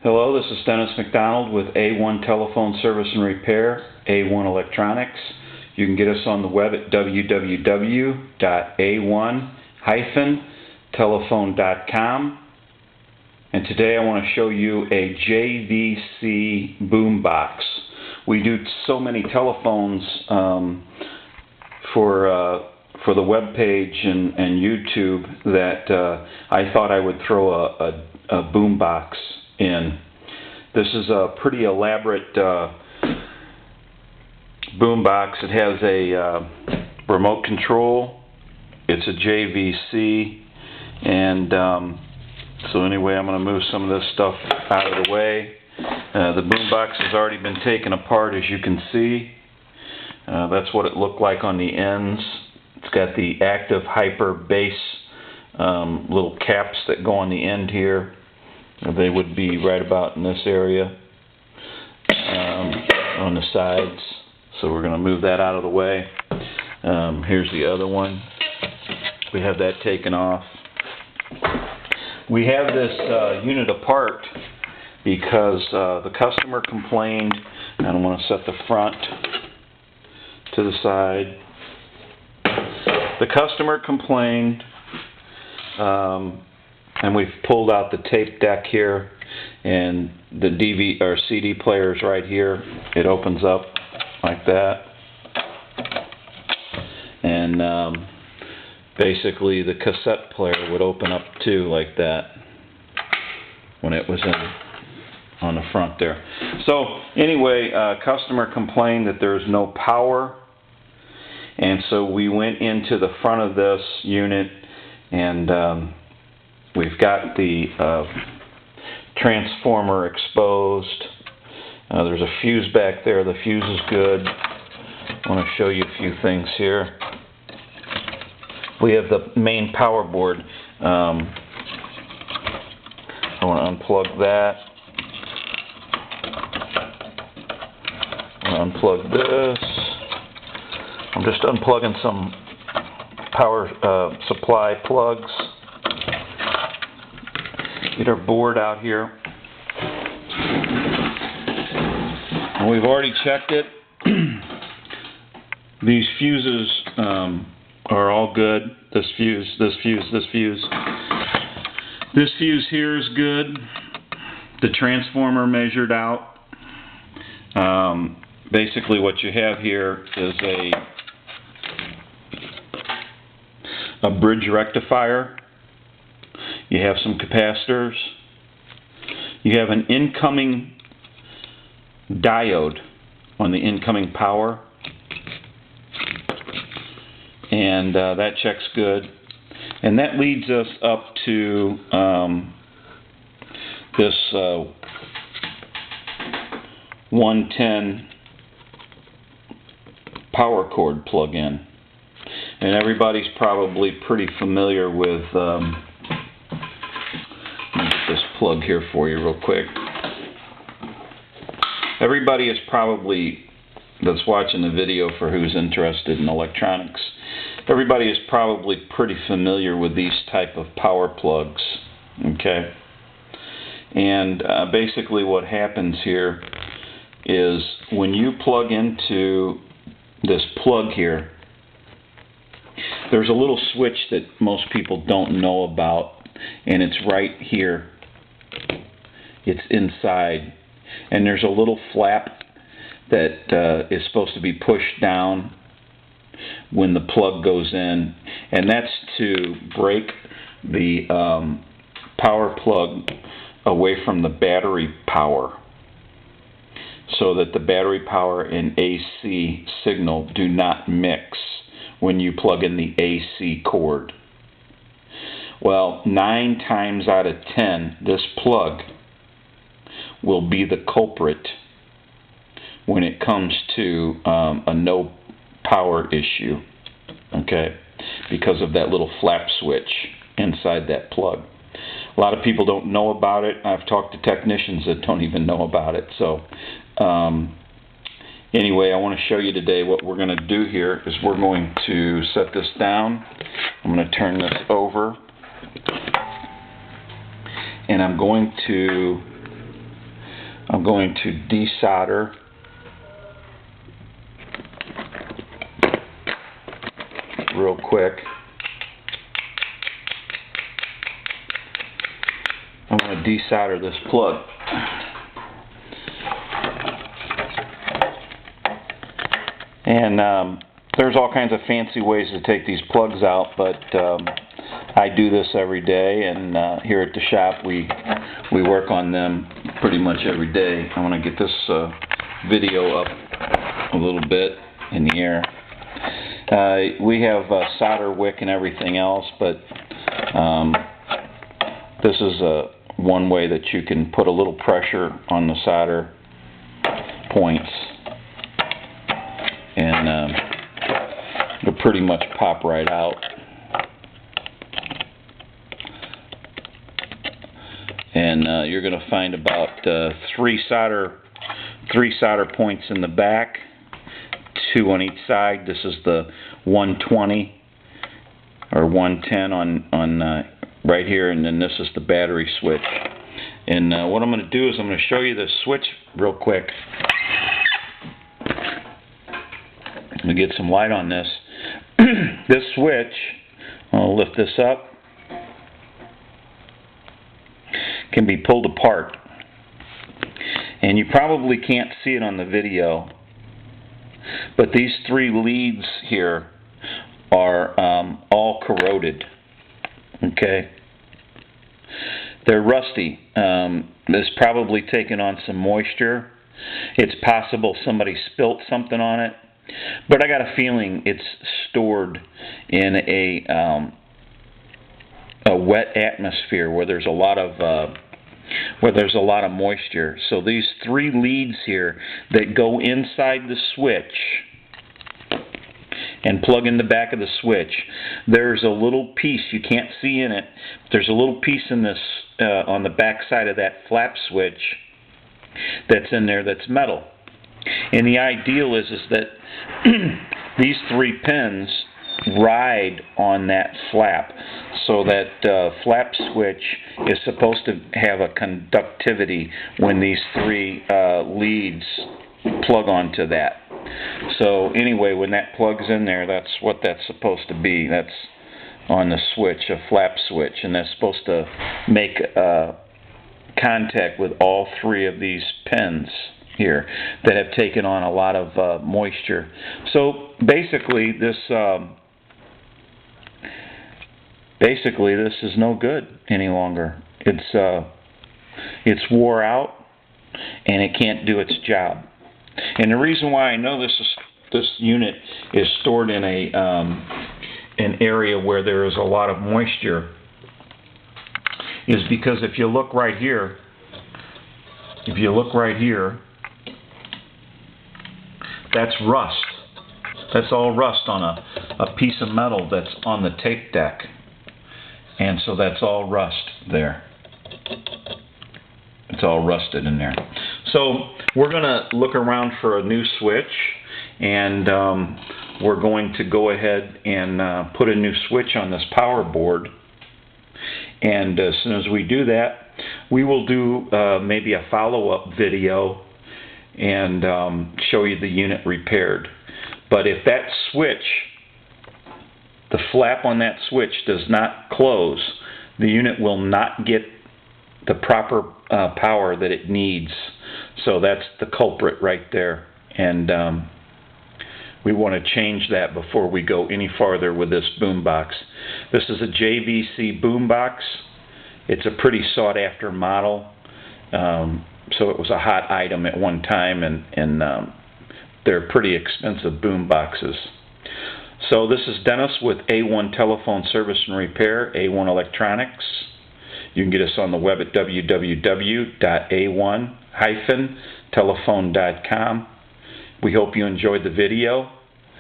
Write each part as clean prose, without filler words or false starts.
Hello, this is Dennis McDonald with A1 Telephone Service and Repair, A1 Electronics. You can get us on the web at www.a1-telephone.com. And today I want to show you a JVC Boombox. We do so many telephones for the web page and YouTube that I thought I would throw a boombox in. This is a pretty elaborate boombox. It has a remote control. It's a JVC, and so anyway, I'm going to move some of this stuff out of the way. The boombox has already been taken apart, as you can see. That's what it looked like on the ends. It's got the active hyper bass little caps that go on the end here. They would be right about in this area on the sides. So we're going to move that out of the way. Here's the other one. We have that taken off. We have this unit apart because the customer complained, and I'm going to set the front to the side. The customer complained, and we've pulled out the tape deck here, and the DVD or CD player is right here. It opens up like that, and basically the cassette player would open up too, like that, when it was on the front there. So anyway, customer complained that there's no power, and so we went into the front of this unit, and we've got the transformer exposed. There's a fuse back there. The fuse is good. I want to show you a few things here. We have the main power board. I want to unplug that. I want to unplug this. I'm just unplugging some power supply plugs. Get our board out here. And we've already checked it. These fuses are all good. This fuse. This fuse here is good. The transformer measured out. Basically what you have here is a bridge rectifier. You have some capacitors. You have an incoming diode on the incoming power, and that checks good. And that leads us up to this 110 power cord plug-in. And everybody's probably pretty familiar with let me get this plug here for you real quick. Everybody is probably, that's watching the video for who's interested in electronics, everybody is probably pretty familiar with these type of power plugs, okay? And basically what happens here is when you plug into this plug here, there's a little switch that most people don't know about, and it's right here. It's inside, and there's a little flap that is supposed to be pushed down when the plug goes in, and that's to break the power plug away from the battery power, so that the battery power and AC signal do not mix when you plug in the AC cord. Well, 9 times out of 10, this plug will be the culprit when it comes to a no power issue, okay, because of that little flap switch inside that plug. A lot of people don't know about it. I've talked to technicians that don't even know about it. So anyway, I want to show you today what we're going to do here is we're going to set this down. I'm going to turn this over, and I'm going to I'm going to desolder real quick. I'm going to desolder this plug. And there's all kinds of fancy ways to take these plugs out, but I do this every day, and here at the shop we work on them pretty much every day. I want to get this video up a little bit in the air. We have solder wick and everything else, but this is one way that you can put a little pressure on the solder points, and it'll pretty much pop right out. And you're going to find about three solder points in the back, 2 on each side. This is the 120 or 110 on right here, and then this is the battery switch. And what I'm going to do is I'm going to show you the switch real quick. Let me get some light on this. This switch, I'll lift this up, can be pulled apart. And you probably can't see it on the video, but these 3 leads here are all corroded. Okay? They're rusty. It's probably taken on some moisture. It's possible somebody spilt something on it, but I got a feeling it's stored in a wet atmosphere where there's a lot of moisture. So these 3 leads here that go inside the switch and plug in the back of the switch, there's a little piece, you can't see in it, there's a little piece in this on the back side of that flap switch that's in there that's metal. And the ideal is that these 3 pins ride on that flap, so that flap switch is supposed to have a conductivity when these 3 leads plug onto that. So anyway, when that plugs in there, that's what that's supposed to be. That's on the switch, a flap switch, and that's supposed to make contact with all 3 of these pins here that have taken on a lot of moisture. So basically this is no good any longer. It's wore out, and it can't do its job. And the reason why I know this unit is stored in an area where there is a lot of moisture is because if you look right here, that's rust. That's all rust on a piece of metal that's on the tape deck. And so that's all rust there. It's all rusted in there. So we're going to look around for a new switch, and we're going to go ahead and put a new switch on this power board. And as soon as we do that, we will do maybe a follow-up video and show you the unit repaired. But if that switch, the flap on that switch does not close, the unit will not get the proper power that it needs. So that's the culprit right there. And we want to change that before we go any farther with this boombox. This is a JVC Boombox. It's a pretty sought after model. So it was a hot item at one time, and they're pretty expensive boomboxes. So this is Dennis with A1 Telephone Service and Repair, A1 Electronics. You can get us on the web at www.a1-telephone.com. We hope you enjoyed the video.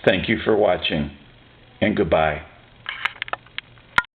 Thank you for watching, and goodbye.